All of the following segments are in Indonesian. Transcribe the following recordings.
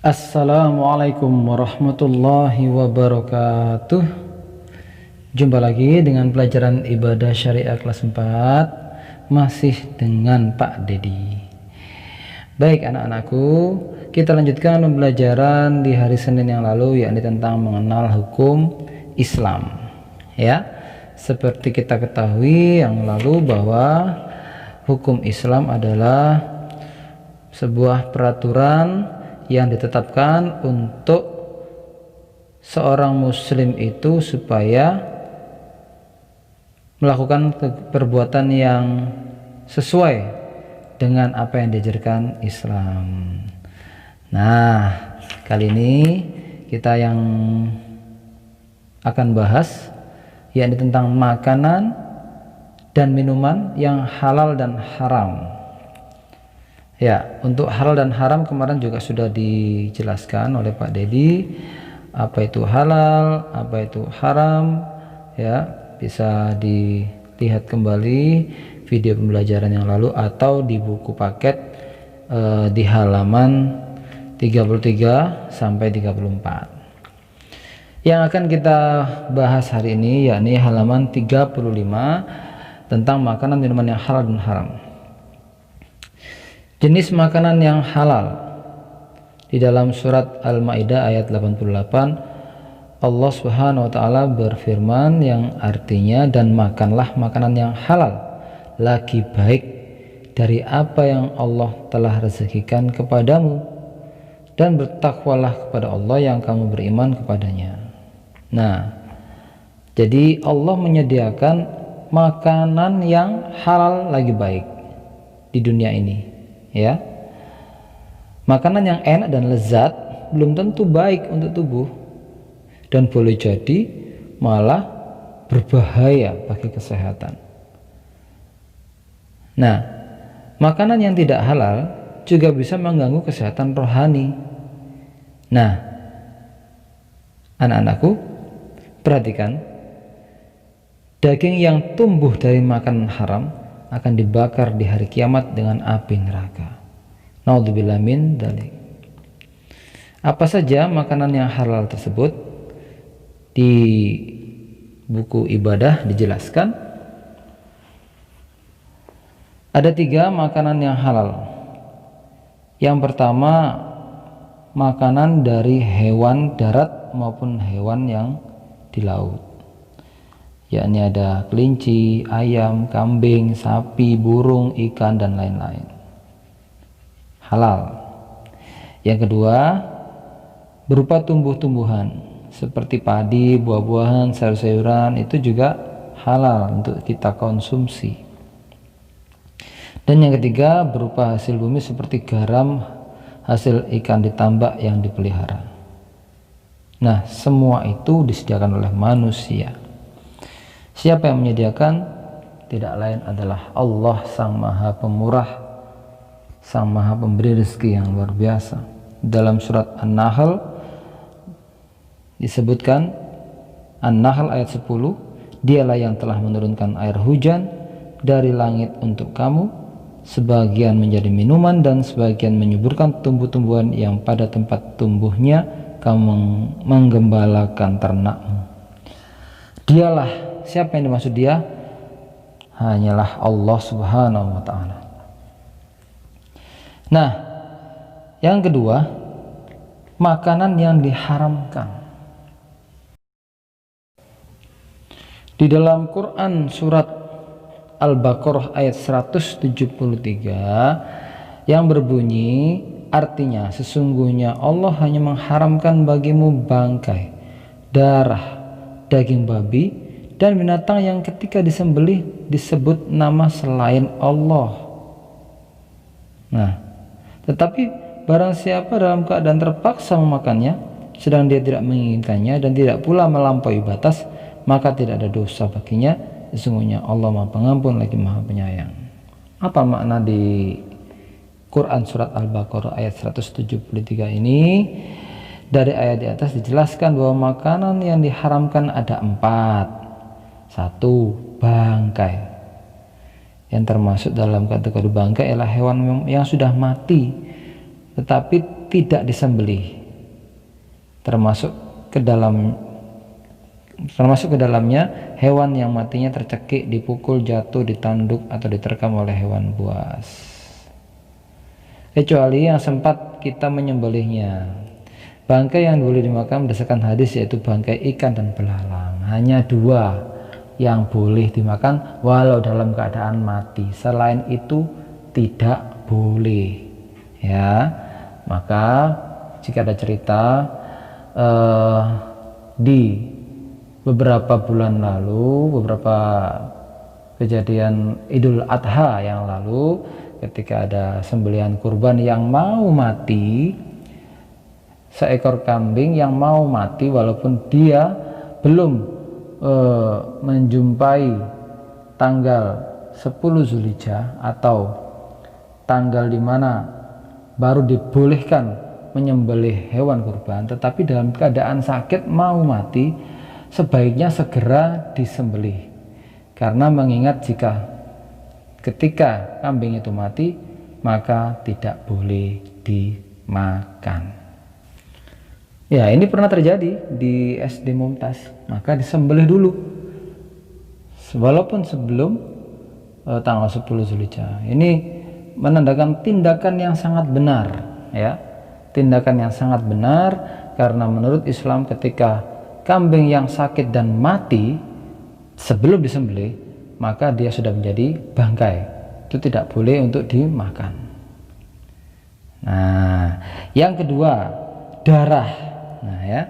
Assalamualaikum warahmatullahi wabarakatuh. Jumpa lagi dengan pelajaran ibadah syariah kelas 4, masih dengan Pak Dedi. Baik anak-anakku, kita lanjutkan pembelajaran di hari Senin yang lalu, yakni tentang mengenal hukum Islam. Ya, seperti kita ketahui yang lalu bahwa hukum Islam adalah sebuah peraturan yang ditetapkan untuk seorang muslim itu supaya melakukan perbuatan yang sesuai dengan apa yang diajarkan Islam. Nah, kali ini kita yang akan bahas yakni tentang makanan dan minuman yang halal dan haram. Ya, untuk halal dan haram kemarin juga sudah dijelaskan oleh Pak Dedi, apa itu halal, apa itu haram. Ya, bisa dilihat kembali video pembelajaran yang lalu atau di buku paket di halaman 33 sampai 34. Yang akan kita bahas hari ini yakni halaman 35 tentang makanan minuman yang halal dan haram. Jenis makanan yang halal. Di dalam surat Al-Maidah ayat 88, Allah Subhanahu wa taala berfirman yang artinya, dan makanlah makanan yang halal lagi baik dari apa yang Allah telah rezekikan kepadamu, dan bertakwalah kepada Allah yang kamu beriman kepadanya. Nah, jadi Allah menyediakan makanan yang halal lagi baik di dunia ini. Ya, makanan yang enak dan lezat belum tentu baik untuk tubuh dan boleh jadi malah berbahaya bagi kesehatan. Nah, makanan yang tidak halal juga bisa mengganggu kesehatan rohani. Nah, anak-anakku, perhatikan, daging yang tumbuh dari makanan haram akan dibakar di hari kiamat dengan api neraka. Naudzubillah min dzalik. Apa saja makanan yang halal tersebut? Di buku ibadah dijelaskan ada 3 makanan yang halal. Yang pertama, makanan dari hewan darat maupun hewan yang di laut, yakni ada kelinci, ayam, kambing, sapi, burung, ikan, dan lain-lain. Halal. Yang kedua, berupa tumbuh-tumbuhan seperti padi, buah-buahan, sayur-sayuran, itu juga halal untuk kita konsumsi. Dan yang ketiga, berupa hasil bumi seperti garam, hasil ikan ditambak yang dipelihara. Nah, semua itu disediakan oleh manusia. Siapa yang menyediakan? Tidak lain adalah Allah, Sang Maha Pemurah, Sang Maha Pemberi rezeki yang luar biasa. Dalam surat An-Nahl disebutkan, An-Nahl ayat 10, Dialah yang telah menurunkan air hujan dari langit untuk kamu, sebagian menjadi minuman dan sebagian menyuburkan tumbuh-tumbuhan yang pada tempat tumbuhnya kamu menggembalakan ternakmu. Dialah. Siapa yang dimaksud dia? Hanyalah Allah Subhanahu wa ta'ala. Nah, yang kedua, makanan yang diharamkan. Di dalam Quran surat Al-Baqarah ayat 173 yang berbunyi, artinya sesungguhnya Allah hanya mengharamkan bagimu bangkai, darah, daging babi, dan binatang yang ketika disembelih disebut nama selain Allah. Nah, tetapi barang siapa dalam keadaan terpaksa memakannya, sedang dia tidak menginginkannya dan tidak pula melampaui batas, maka tidak ada dosa baginya. Sesungguhnya Allah Maha Pengampun lagi Maha Penyayang. Apa makna di Quran surat Al-Baqarah ayat 173 ini? Dari ayat di atas dijelaskan bahwa makanan yang diharamkan ada 4. 1. Bangkai. Yang termasuk dalam kategori bangkai adalah hewan yang sudah mati tetapi tidak disembelih, termasuk ke dalamnya hewan yang matinya tercekik, dipukul, jatuh, ditanduk atau diterkam oleh hewan buas, kecuali yang sempat kita menyembelihnya. Bangkai yang boleh dimakan berdasarkan hadis yaitu bangkai ikan dan belalang. Hanya 2 yang boleh dimakan walau dalam keadaan mati. Selain itu tidak boleh. Ya, maka jika ada cerita di beberapa bulan lalu, beberapa kejadian Idul Adha yang lalu, ketika ada sembelihan kurban yang mau mati, seekor kambing yang mau mati walaupun dia belum menjumpai tanggal 10 Zulhijjah atau tanggal dimana baru dibolehkan menyembelih hewan kurban, tetapi dalam keadaan sakit mau mati, sebaiknya segera disembelih, karena mengingat ketika kambing itu mati maka tidak boleh dimakan. Ya, ini pernah terjadi di SD Mumtaz, maka disembelih dulu walaupun sebelum tanggal 10 Zulhijjah. Ini menandakan tindakan yang sangat benar, ya, tindakan yang sangat benar, karena menurut Islam ketika kambing yang sakit dan mati sebelum disembelih maka dia sudah menjadi bangkai, itu tidak boleh untuk dimakan. Nah, yang kedua, darah. Nah ya,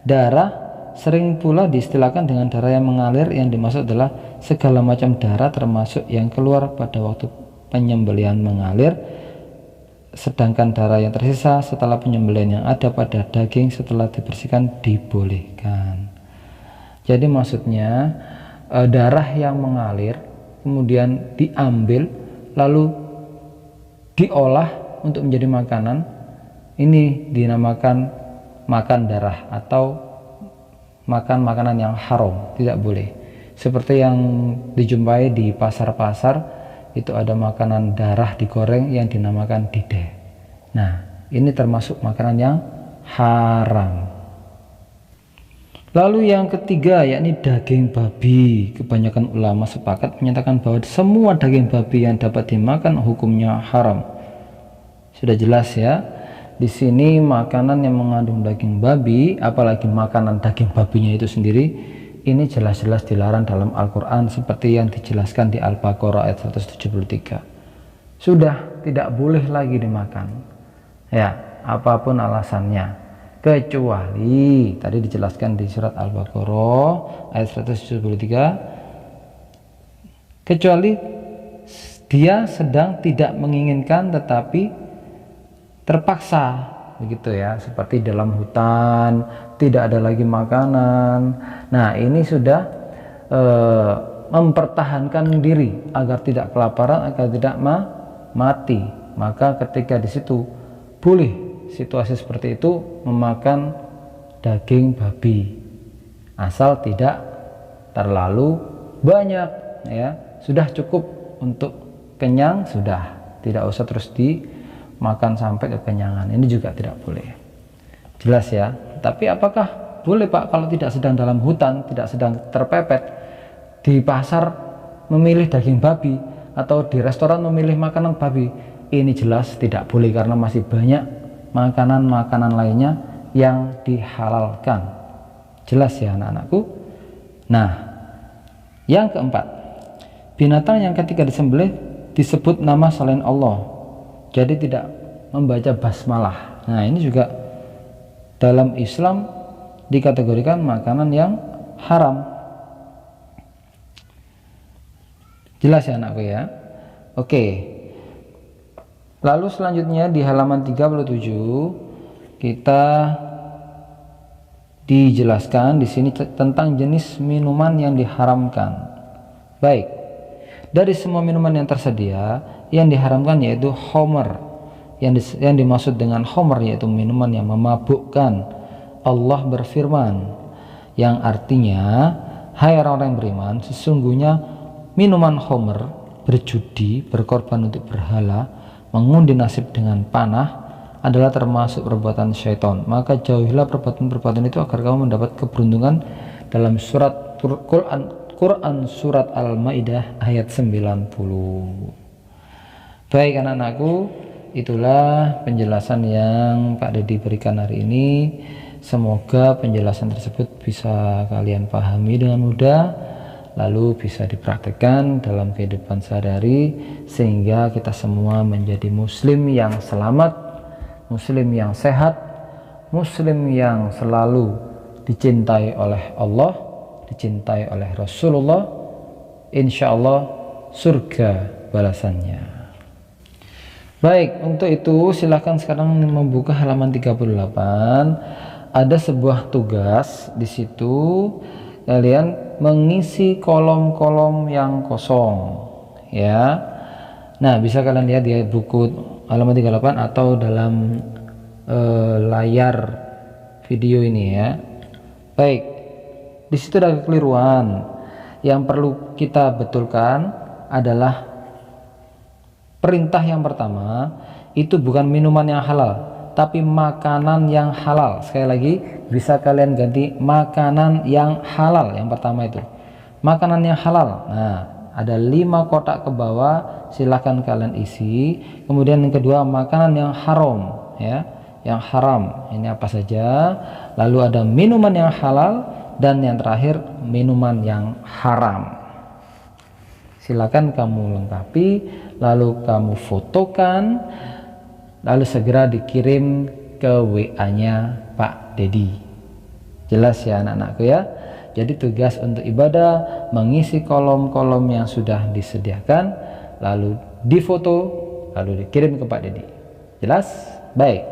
darah sering pula diistilahkan dengan darah yang mengalir. Yang dimaksud adalah segala macam darah termasuk yang keluar pada waktu penyembelihan mengalir, sedangkan darah yang tersisa setelah penyembelihan yang ada pada daging setelah dibersihkan dibolehkan. Jadi maksudnya darah yang mengalir kemudian diambil lalu diolah untuk menjadi makanan, ini dinamakan makan darah atau makan makanan yang haram, tidak boleh. Seperti yang dijumpai di pasar-pasar, itu ada makanan darah digoreng yang dinamakan dideh. Nah, ini termasuk makanan yang haram. Lalu yang ketiga, yakni daging babi. Kebanyakan ulama sepakat menyatakan bahwa semua daging babi yang dapat dimakan hukumnya haram. Sudah jelas ya. Di sini makanan yang mengandung daging babi, apalagi makanan daging babinya itu sendiri, ini jelas-jelas dilarang dalam Al-Quran seperti yang dijelaskan di Al-Baqarah ayat 173. Sudah tidak boleh lagi dimakan, ya, apapun alasannya, kecuali tadi dijelaskan di surat Al-Baqarah ayat 173, kecuali dia sedang tidak menginginkan tetapi terpaksa, begitu ya, seperti dalam hutan tidak ada lagi makanan. Nah, ini sudah mempertahankan diri agar tidak kelaparan, agar tidak mati. Maka ketika di situ boleh situasi seperti itu memakan daging babi, asal tidak terlalu banyak, ya, sudah cukup untuk kenyang, sudah tidak usah terus makan sampai kekenyangan. Ini juga tidak boleh. Jelas ya. Tapi apakah boleh Pak kalau tidak sedang dalam hutan, tidak sedang terpepet, di pasar memilih daging babi atau di restoran memilih makanan babi? Ini jelas tidak boleh karena masih banyak makanan-makanan lainnya yang dihalalkan. Jelas ya anak-anakku. Nah, yang keempat, binatang yang ketika disembelih disebut nama selain Allah, jadi tidak membaca basmalah. Nah, ini juga dalam Islam dikategorikan makanan yang haram. Jelas ya anakku ya. Oke. Lalu selanjutnya di halaman 37 kita dijelaskan di sini tentang jenis minuman yang diharamkan. Baik. Dari semua minuman yang tersedia, yang diharamkan yaitu khamr. Yang dimaksud dengan khamr yaitu minuman yang memabukkan. Allah berfirman, yang artinya, hai orang-orang yang beriman, sesungguhnya minuman khamr, berjudi, berkorban untuk berhala, mengundi nasib dengan panah, adalah termasuk perbuatan syaitan. Maka jauhilah perbuatan-perbuatan itu agar kamu mendapat keberuntungan. Dalam surat Quran surat Al-Maidah ayat 90. Baik anak-anakku, itulah penjelasan yang Pak Dedi berikan hari ini. Semoga penjelasan tersebut bisa kalian pahami dengan mudah, lalu bisa dipraktikkan dalam kehidupan sehari-hari, sehingga kita semua menjadi muslim yang selamat, muslim yang sehat, muslim yang selalu dicintai oleh Allah, dicintai oleh Rasulullah, insya Allah surga balasannya. Baik, untuk itu silahkan sekarang membuka halaman 38. Ada sebuah tugas di situ, kalian mengisi kolom-kolom yang kosong, ya. Nah, bisa kalian lihat di buku halaman 38 atau dalam layar video ini ya. Baik, di situ ada kekeliruan. Yang perlu kita betulkan adalah perintah yang pertama itu bukan minuman yang halal, tapi makanan yang halal. Sekali lagi, bisa kalian ganti makanan yang halal. Yang pertama itu makanan yang halal. Nah, ada 5 kotak ke bawah, silahkan kalian isi. Kemudian yang kedua, makanan yang haram, ya, yang haram. Ini apa saja? Lalu ada minuman yang halal, dan yang terakhir minuman yang haram. Silakan kamu lengkapi, lalu kamu fotokan, lalu segera dikirim ke WA-nya Pak Dedi. Jelas ya anak-anakku ya. Jadi tugas untuk ibadah mengisi kolom-kolom yang sudah disediakan, lalu difoto, lalu dikirim ke Pak Dedi. Jelas? Baik.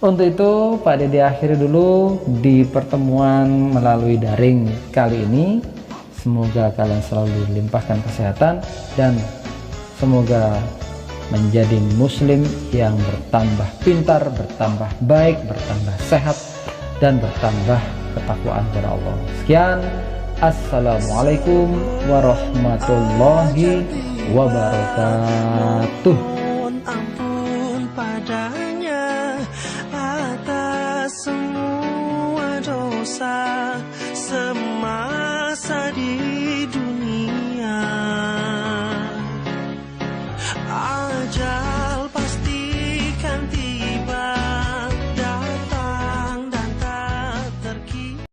Untuk itu Pak Dedi akhiri dulu di pertemuan melalui daring kali ini. Semoga kalian selalu dilimpahkan kesehatan dan semoga menjadi muslim yang bertambah pintar, bertambah baik, bertambah sehat, dan bertambah ketakwaan kepada Allah. Sekian, assalamualaikum warahmatullahi wabarakatuh. Ampun padanya atas semua dosa semasa di